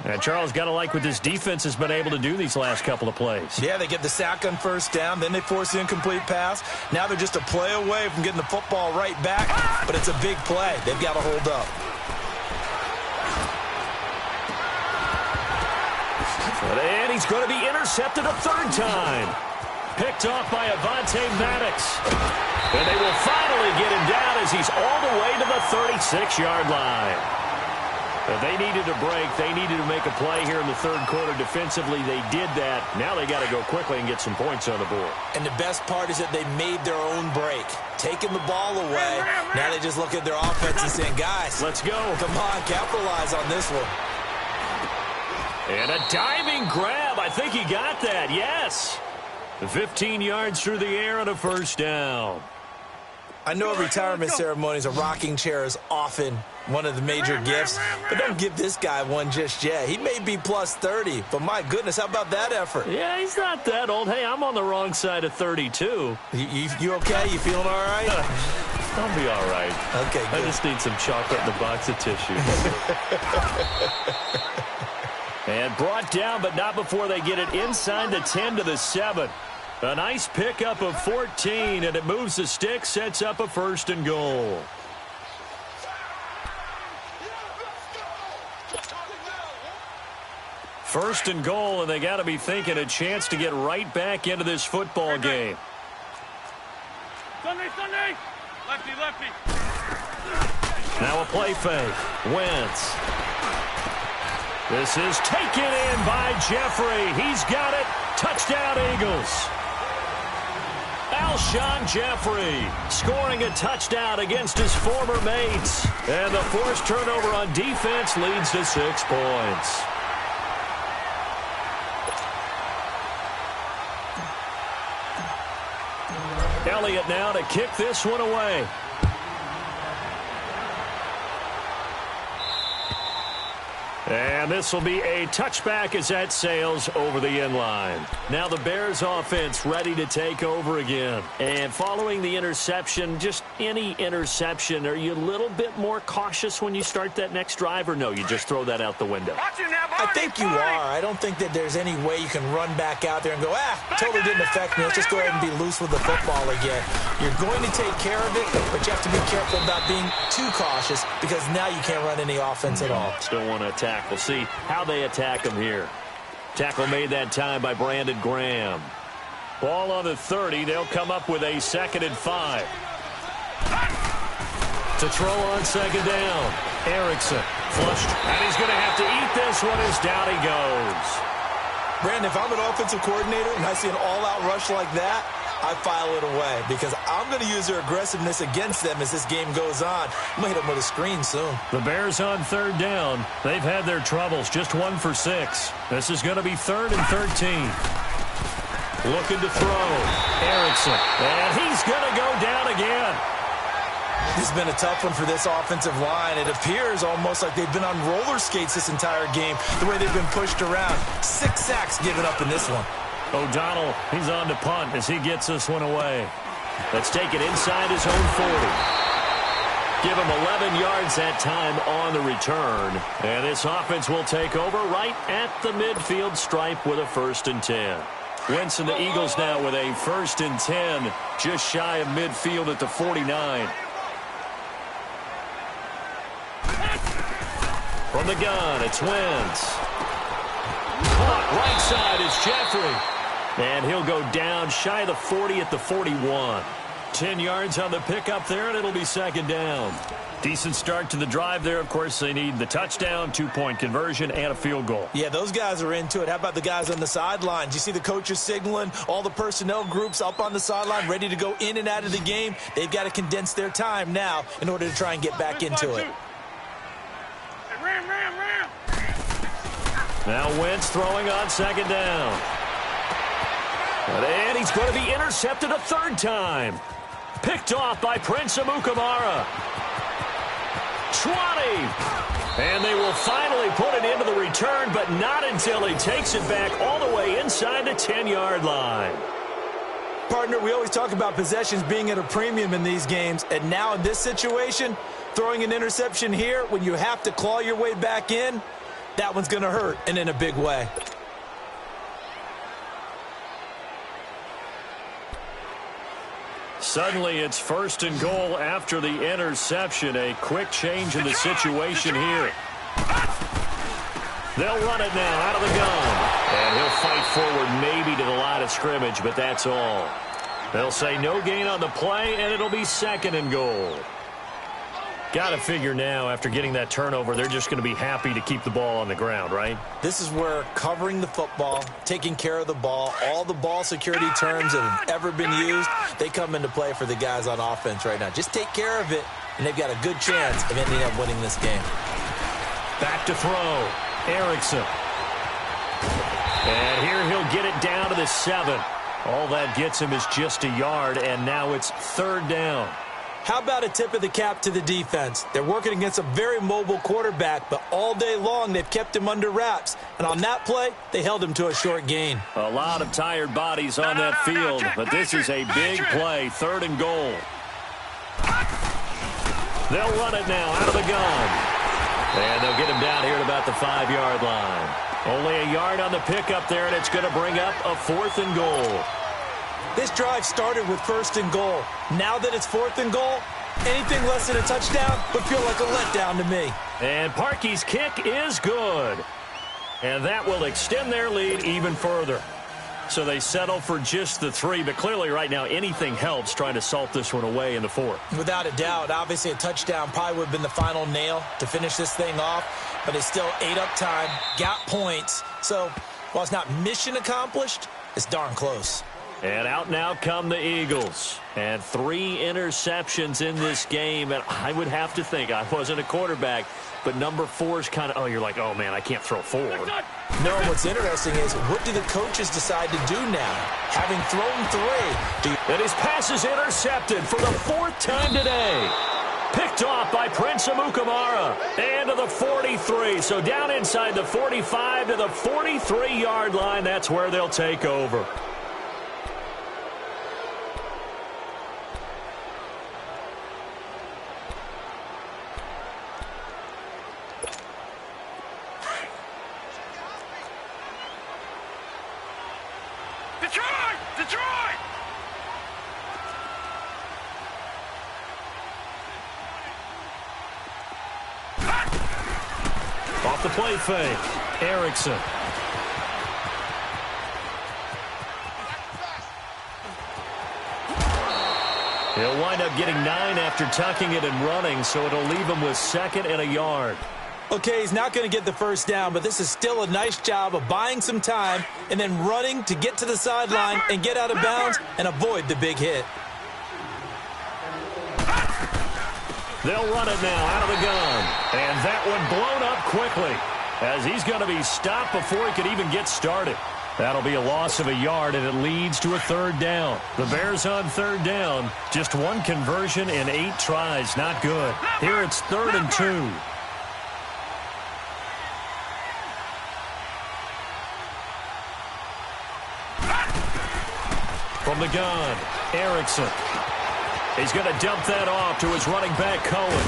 And Charles, got to like what this defense has been able to do these last couple of plays. Yeah, they get the sack on first down, then they force the incomplete pass. Now they're just a play away from getting the football right back, but it's a big play. They've got to hold up. And he's going to be intercepted a 3rd time. Picked off by Avonte Maddox. And they will finally get him down as he's all the way to the 36-yard line. But they needed a break. They needed to make a play here in the 3rd quarter. Defensively, they did that. Now they got to go quickly and get some points on the board. And the best part is that they made their own break. Taking the ball away. Now they just look at their offense and saying, guys, let's go. Come on, capitalize on this one. And a diving grab. I think he got that. Yes. 15 yards through the air and a first down. I know at retirement ceremonies, a rocking chair is often one of the major gifts, but don't give this guy one just yet. He may be plus 30, but my goodness, how about that effort? Yeah, he's not that old. Hey, I'm on the wrong side of 32. You okay? You feeling all right? I'll be all right. Okay, good. I just need some chocolate and a box of tissues. And brought down, but not before they get it inside the 10 to the 7. A nice pickup of 14, and it moves the stick, sets up a 1st and goal. First and goal, and they got to be thinking a chance to get right back into this football game. Sunday. Lefty. Now a play fake. Wentz. This is taken in by Jeffrey. He's got it. Touchdown, Eagles. Alshon Jeffrey scoring a touchdown against his former mates. And the forced turnover on defense leads to 6 points. Elliott now to kick this one away. And this will be a touchback as that sails over the end line. Now the Bears offense ready to take over again. And following the interception, just any interception, are you a little bit more cautious when you start that next drive, or no, you just throw that out the window? I think you are. I don't think that there's any way you can run back out there and go, totally didn't affect me. Let's just go ahead and be loose with the football again. You're going to take care of it, but you have to be careful about being too cautious because now you can't run any offense at all. Still want to attack. We'll see how they attack him here. Tackle made that time by Brandon Graham. Ball on the 30. They'll come up with a 2nd and 5. To throw on 2nd down. Erickson flushed, and he's going to have to eat this one as down he goes. Brandon, if I'm an offensive coordinator and I see an all-out rush like that, I file it away because I'm going to use their aggressiveness against them as this game goes on. I'm going to hit them with a screen soon. The Bears on 3rd down. They've had their troubles, just 1 for 6. This is going to be 3rd and 13. Looking to throw. Erickson, and he's going to go down again. This has been a tough one for this offensive line. It appears almost like they've been on roller skates this entire game, the way they've been pushed around. 6 sacks given up in this one. O'Donnell, he's on to punt as he gets this one away. Let's take it inside his own 40. Give him 11 yards that time on the return. And this offense will take over right at the midfield stripe with a 1st and 10. Wentz and the Eagles now with a 1st and 10, just shy of midfield at the 49. From From the gun, it's Wentz. Caught right side is Jeffrey. And he'll go down shy of the 40 at the 41. 10 yards on the pickup there, and it'll be second down. Decent start to the drive there. Of course, they need the touchdown, 2-point conversion, and a field goal. Yeah, those guys are into it. How about the guys on the sidelines? You see the coaches signaling, all the personnel groups up on the sideline ready to go in and out of the game. They've got to condense their time now in order to try and get back into it. Now Wentz throwing on second down. And he's going to be intercepted a third time. Picked off by Prince Amukamara. 20. And they will finally put it into the return, but not until he takes it back all the way inside the 10-yard line. Partner, we always talk about possessions being at a premium in these games, and now in this situation, throwing an interception here when you have to claw your way back in, that one's going to hurt, and in a big way. Suddenly, it's first and goal after the interception. A quick change in the situation here. They'll run it now out of the gun. And he'll fight forward maybe to the line of scrimmage, but that's all. They'll say no gain on the play, and it'll be second and goal. Got to figure now, after getting that turnover, they're just going to be happy to keep the ball on the ground, right? This is where covering the football, taking care of the ball, all the ball security terms that have ever been used, they come into play for the guys on offense right now. Just take care of it, and they've got a good chance of ending up winning this game. Back to throw. Erickson. And here he'll get it down to the 7. All that gets him is just a yard, and now it's third down. How about a tip of the cap to the defense? They're working against a very mobile quarterback, but all day long they've kept him under wraps. And on that play, they held him to a short gain. A lot of tired bodies on that field, but this is a big play, third and goal. They'll run it now out of the gun. And they'll get him down here at about the 5-yard line. Only a yard on the pickup there, and it's going to bring up a fourth and goal. This drive started with first and goal. Now that it's fourth and goal, anything less than a touchdown would feel like a letdown to me. And Parkey's kick is good. And that will extend their lead even further. So they settle for just the 3, but clearly right now anything helps trying to salt this one away in the 4th. Without a doubt, obviously a touchdown probably would have been the final nail to finish this thing off, but it's still ate up time, got points. So while it's not mission accomplished, it's darn close. And out now come the Eagles. And 3 interceptions in this game. And I would have to think, I wasn't a quarterback, but number 4 is kind of, oh, you're like, oh, man, I can't throw forward. No, what's interesting is, what do the coaches decide to do now? Having thrown 3. And his pass is intercepted for the 4th time today. Picked off by Prince Amukamara. And to the 43. So down inside the 45 to the 43-yard line. That's where they'll take over. Detroit! Off the play fake, Erickson. He'll wind up getting 9 after tucking it and running, so it'll leave him with 2nd and a yard. Okay, he's not going to get the first down, but this is still a nice job of buying some time and then running to get to the sideline and get out of bounds and avoid the big hit. They'll run it now out of the gun. And that one blown up quickly as he's going to be stopped before he could even get started. That'll be a loss of a yard, and it leads to a third down. The Bears on third down. Just 1 conversion in 8 tries. Not good. Here it's 3rd and 2. From the gun, Erickson. He's going to dump that off to his running back, Cohen.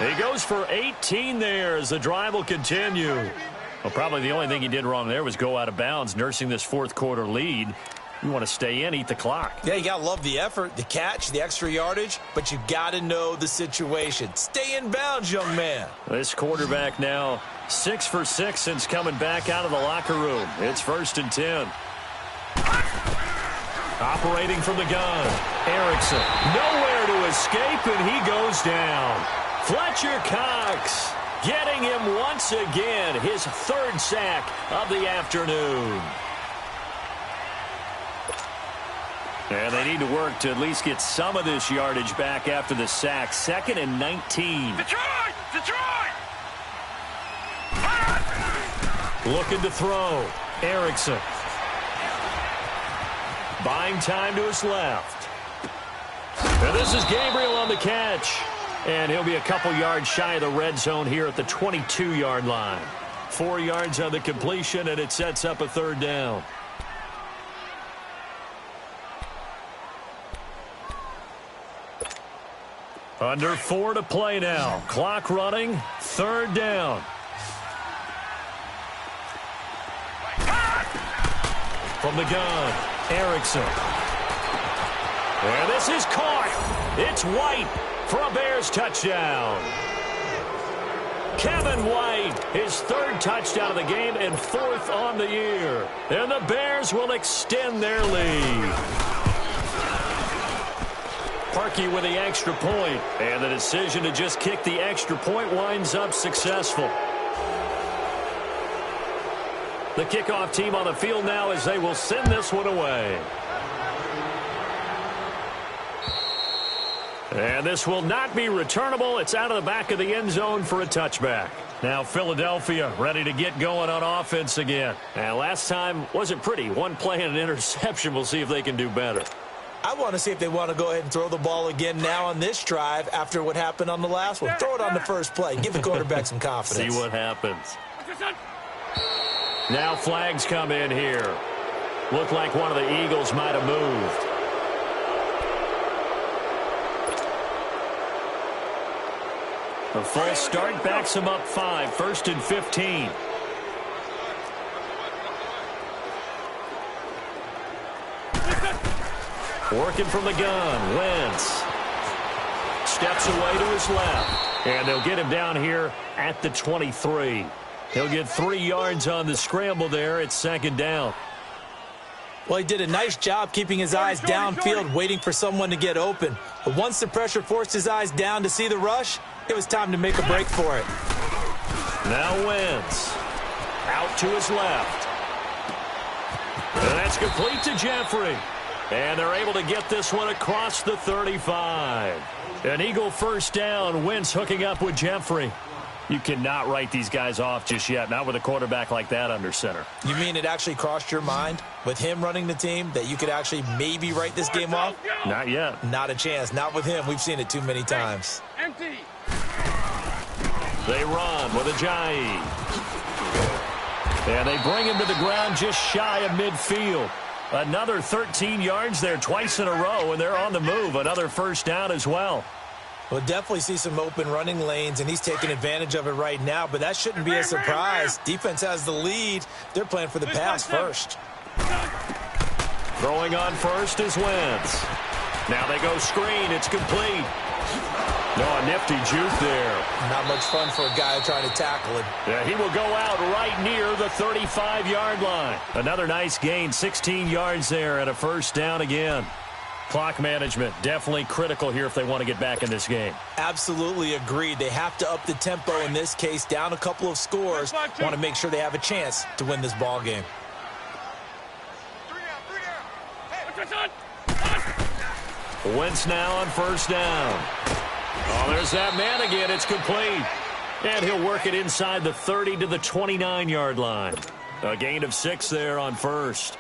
He goes for 18 there as the drive will continue. Well, probably the only thing he did wrong there was go out of bounds, nursing this 4th quarter lead. You want to stay in, eat the clock. Yeah, you got to love the effort, the catch, the extra yardage, but you got to know the situation. Stay in bounds, young man. This quarterback now 6 for 6 since coming back out of the locker room. It's 1st and 10. Operating from the gun, Erickson. Nowhere to escape, and he goes down. Fletcher Cox getting him once again, his 3rd sack of the afternoon. And they need to work to at least get some of this yardage back after the sack. 2nd and 19. Detroit! Detroit! Looking to throw. Erickson. Buying time to his left. And this is Gabriel on the catch. And he'll be a couple yards shy of the red zone here at the 22-yard line. 4 yards on the completion, and it sets up a 3rd down. Under 4 to play now. Clock running. 3rd down. From the gun, Erickson. And this is caught. It's White for a Bears touchdown. Kevin White, his 3rd touchdown of the game and 4th on the year. And the Bears will extend their lead. Parkey with the extra point, and the decision to just kick the extra point winds up successful. The kickoff team on the field now as they will send this one away. And this will not be returnable. It's out of the back of the end zone for a touchback. Now Philadelphia ready to get going on offense again. And last time wasn't pretty. 1 play and an interception. We'll see if they can do better. I want to see if they want to go ahead and throw the ball again now on this drive after what happened on the last one. Throw it on the first play. Give the quarterback some confidence. See what happens. Now flags come in here. Looked like one of the Eagles might have moved. A false start backs him up 5. 1st and 15. Working from the gun, Wentz. Steps away to his left. And they'll get him down here at the 23. He'll get 3 yards on the scramble there. It's 2nd down. Well, he did a nice job keeping his eyes downfield, waiting for someone to get open. But once the pressure forced his eyes down to see the rush, it was time to make a break for it. Now Wentz. Out to his left. And that's complete to Jeffrey. And they're able to get this one across the 35. An Eagle 1st down. Wentz hooking up with Jeffrey. You cannot write these guys off just yet, not with a quarterback like that under center. You mean it actually crossed your mind with him running the team that you could actually maybe write this game off? Not yet. Not a chance. Not with him. We've seen it too many times. Empty. They run with Ajayi. And they bring him to the ground just shy of midfield. Another 13 yards there twice in a row, and they're on the move. Another 1st down as well. We'll definitely see some open running lanes, and he's taking advantage of it right now, but that shouldn't be a surprise. Defense has the lead. They're playing for the pass first. Throwing on first is Wentz. Now they go screen. It's complete. No, a nifty juke there. Not much fun for a guy trying to tackle him. Yeah, he will go out right near the 35-yard line. Another nice gain, 16 yards there, and a 1st down again. Clock management, definitely critical here if they want to get back in this game. Absolutely agreed. They have to up the tempo in this case, down a couple of scores. Want to make sure they have a chance to win this ball game. Wentz now on 1st down. Oh, there's that man again. It's complete. And he'll work it inside the 30 to the 29-yard line. A gain of 6 there on 1st.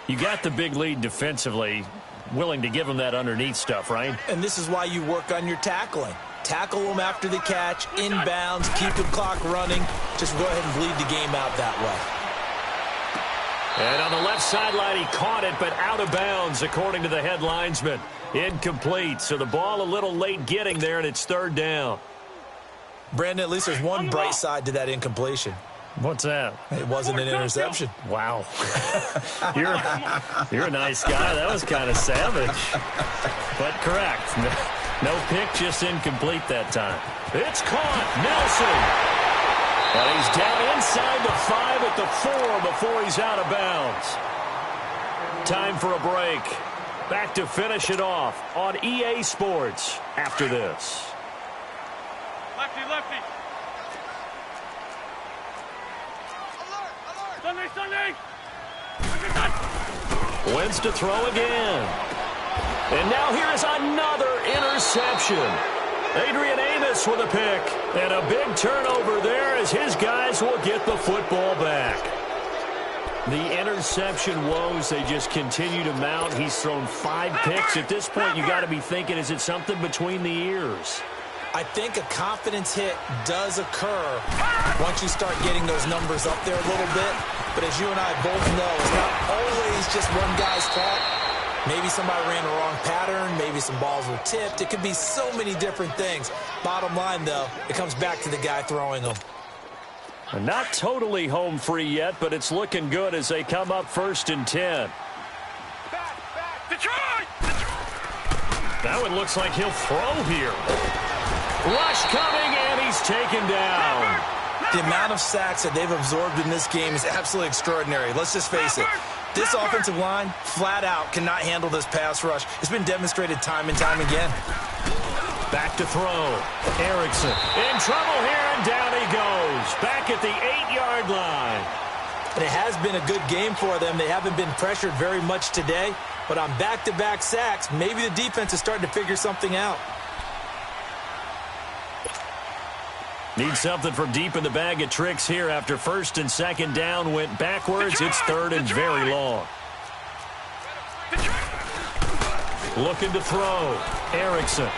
You got the big lead defensively. Willing to give him that underneath stuff, right? And this is why you work on your tackling. Tackle him after the catch, inbounds, keep the clock running. Just go ahead and bleed the game out that way. And on the left sideline, he caught it, but out of bounds, according to the head linesman. Incomplete, so the ball a little late getting there, and it's 3rd down. Brandon, at least there's one bright side to that incompletion. What's that? It wasn't an interception. Wow. You're a nice guy. That was kind of savage. But correct. No pick, just incomplete that time. It's caught. Nelson. And he's down inside the 5 at the 4 before he's out of bounds. Time for a break. Back to finish it off on EA Sports after this. Lefty, lefty. Sunday, Sunday. Wins to throw again. And now here's another interception. Adrian Amos with a pick. And a big turnover there as his guys will get the football back. The interception woes, they just continue to mount. He's thrown 5 picks. At this point, you got to be thinking, is it something between the ears? I think a confidence hit does occur once you start getting those numbers up there a little bit. But as you and I both know, it's not always just one guy's fault. Maybe somebody ran the wrong pattern. Maybe some balls were tipped. It could be so many different things. Bottom line, though, it comes back to the guy throwing them. Not totally home free yet, but it's looking good as they come up 1st and 10. Detroit! That one looks like he'll throw here. Rush coming, and he's taken down. The amount of sacks that they've absorbed in this game is absolutely extraordinary. Let's just face it. This offensive line, flat out, cannot handle this pass rush. It's been demonstrated time and time again. Back to throw. Erickson in trouble here, and down he goes. Back at the 8-yard line. And it has been a good game for them. They haven't been pressured very much today. But on back-to-back sacks, maybe the defense is starting to figure something out. Need something from deep in the bag of tricks here after 1st and 2nd down went backwards. It's 3rd and very long. Looking to throw. Erickson.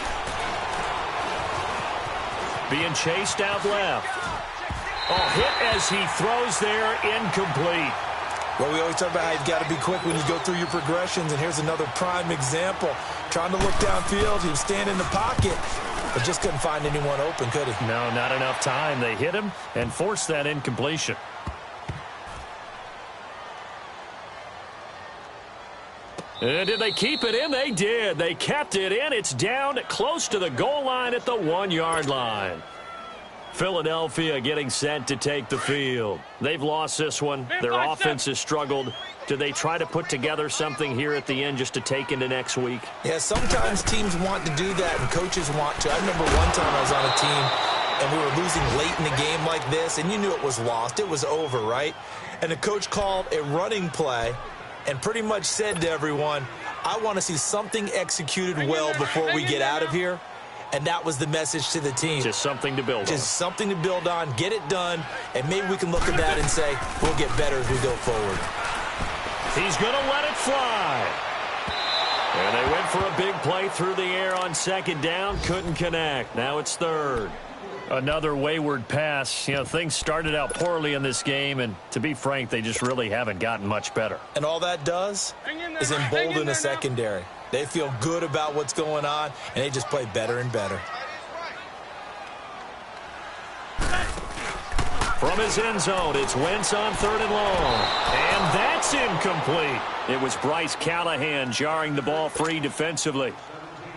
Being chased out left. Oh, hit as he throws there, incomplete. Well, we always talk about how you've got to be quick when you go through your progressions, and here's another prime example. Trying to look downfield, he was standing in the pocket, but just couldn't find anyone open, could he? No, not enough time. They hit him and forced that incompletion. And did they keep it in? They did. They kept it in. It's down close to the goal line at the 1-yard line. Philadelphia getting set to take the field. They've lost this one. Their offense has struggled. Do they try to put together something here at the end just to take into next week? Yeah, sometimes teams want to do that and coaches want to. I remember one time I was on a team and we were losing late in the game like this, and you knew it was lost. It was over, right? And the coach called a running play and pretty much said to everyone, I want to see something executed well before we get out of here. And that was the message to the team. Just something to build on. Just something to build on, get it done, and maybe we can look at that and say, we'll get better as we go forward. He's going to let it fly. And they went for a big play through the air on 2nd down. Couldn't connect. Now it's 3rd. Another wayward pass. You know, things started out poorly in this game, and to be frank, they just really haven't gotten much better. And all that does is embolden the secondary. They feel good about what's going on, and they just play better and better. From his end zone, it's Wentz on 3rd and long. And that's incomplete. It was Bryce Callahan jarring the ball free defensively.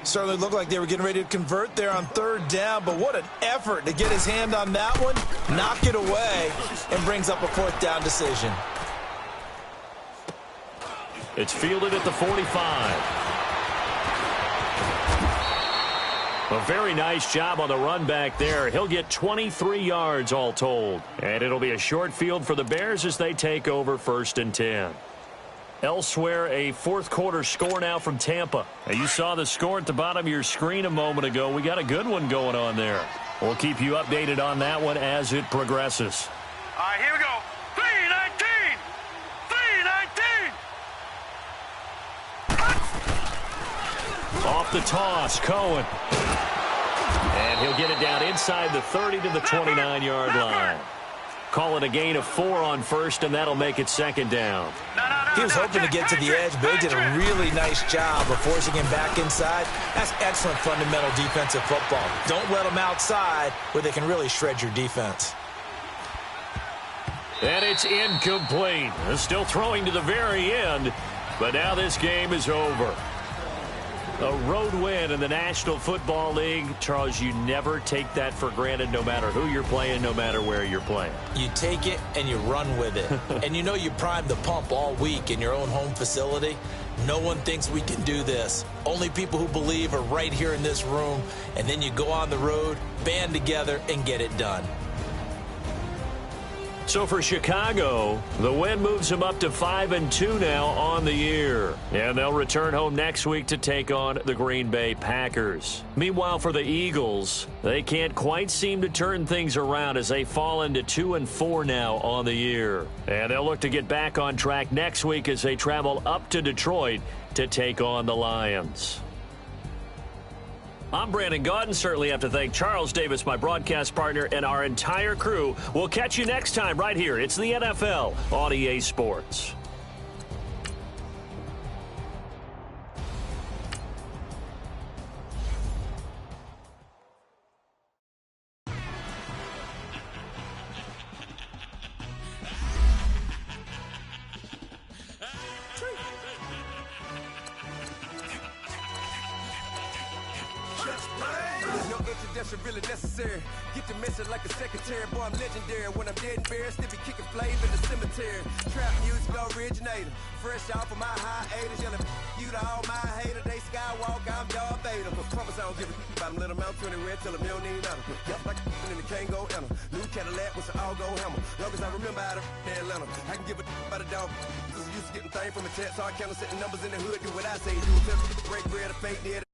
Certainly looked like they were getting ready to convert there on 3rd down, but what an effort to get his hand on that one, knock it away, and brings up a 4th down decision. It's fielded at the 45. A very nice job on the run back there. He'll get 23 yards all told. And it'll be a short field for the Bears as they take over 1st and 10. Elsewhere, a 4th quarter score now from Tampa. Now, you saw the score at the bottom of your screen a moment ago. We got a good one going on there. We'll keep you updated on that one as it progresses. All right, here we go. 3-19. 3-19. Off the toss, Cohen. And he'll get it down inside the 30 to the 29-yard line. Call it a gain of 4 on 1st, and that'll make it 2nd down. He was hoping to get to the edge, but they did a really nice job of forcing him back inside. That's excellent fundamental defensive football. Don't let them outside where they can really shred your defense. And it's incomplete. Still throwing to the very end, but now this game is over. A road win in the National Football League. Charles, you never take that for granted no matter who you're playing, no matter where you're playing. You take it and you run with it. And you know you primed the pump all week in your own home facility. No one thinks we can do this. Only people who believe are right here in this room. And then you go on the road, band together, and get it done. So for Chicago, the win moves them up to 5-2 now on the year. And they'll return home next week to take on the Green Bay Packers. Meanwhile, for the Eagles, they can't quite seem to turn things around as they fall into 2-4 now on the year. And they'll look to get back on track next week as they travel up to Detroit to take on the Lions. I'm Brandon Gaudin. Certainly have to thank Charles Davis, my broadcast partner, and our entire crew. We'll catch you next time right here. It's the NFL on EA Sports. Introduction really necessary. Get the message like a secretary. Boy, I'm legendary. When I'm dead and buried, still be kicking flavor in the cemetery. Trap music originator. Fresh off of my hiatus. Yelling you to all my haters. They skywalk, I'm Darth Vader. Promise I don't give a about them. Let them out 20 red till them you don't need none. Yep, like in the Kango enter. New Cadillac with an all-go hammer. Long as I remember how to Atlanta. I can give a about a dog. Used to getting things from a text. So I count setting numbers in the hood. Do what I say. Do break bread or fake dead.